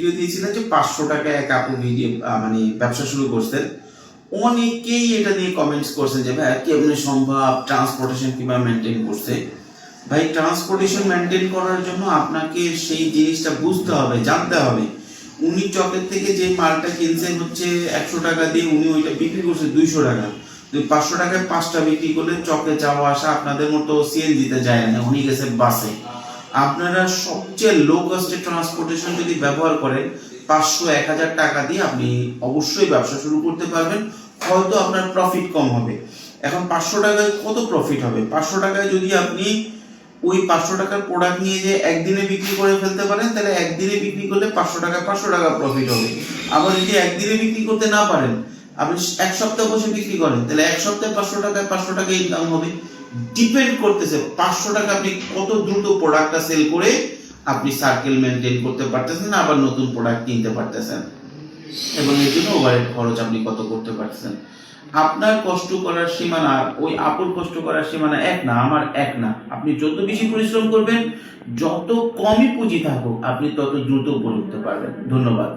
Video দিয়েছিলেন যে 500 টাকা এক আপু ভিডিও মানে ব্যবসা শুরু করছেন। অনেকেই এটা নিয়ে কমেন্টস করছেন যে ভাই কেমনে সম্ভব, ট্রান্সপোর্টেশন কিভাবে মেনটেন করছে। ভাই ট্রান্সপোর্টেশন মেনটেন করার জন্য আপনাকে সেই জিনিসটা বুঝতে হবে, জানতে হবে। উনি চকের থেকে যে মালটা কিনছেন হচ্ছে 100 টাকা দিয়ে, উনি ওইটা বিক্রি করছে 200 টাকা। 500 টাকায় 5টা বিক্রি করলে চকে যাওয়া আসা আপনাদের মতো সিএনজিতে যায় না, উনি গেছে বাসে। আপনারা সবচেয়ে লো কস্টে ট্রান্সপোর্টেশন যদি ব্যবহার করেন 500-1000 টাকা দিয়ে আপনি অবশ্যই ব্যবসা শুরু করতে পারবেন। হয়তো আপনার প্রফিট কম হবে। এখন 500 টাকায় কত প্রফিট হবে? 500 টাকায় যদি আপনি ওই 500 টাকার প্রোডাক্ট নিয়ে যে একদিনে বিক্রি করে ফেলতে পারেন, তাহলে একদিনে বিক্রি করলে 500 টাকা প্রফিট হবে। আবার যদি একদিনে বিক্রি করতে না পারেন, আপনি এক সপ্তাহ বসে বিক্রি করেন, তাহলে এক সপ্তাহে 500 টাকা ইনকাম হবে। ডিপেন্ড করতেছে 500 টাকা আপনি কত দ্রুত প্রোডাক্টটা সেল করে আপনি সার্কেল মেনটেন করতে পারতেছেন, আবার নতুন প্রোডাক্ট কিনতে পারতেছেন, এবং এর জন্য ওভারহেড খরচ আপনি কত করতে পারতেছেন। আপনার কষ্ট করার সীমানা ওই আপুর কষ্ট করার সীমানা এক না, আমার এক না। আপনি যত বেশি পরিশ্রম করবেন, যত কমই পুঁজি থাকুক, আপনি তত দ্রুত উপরে উঠতে পারবেন। ধন্যবাদ।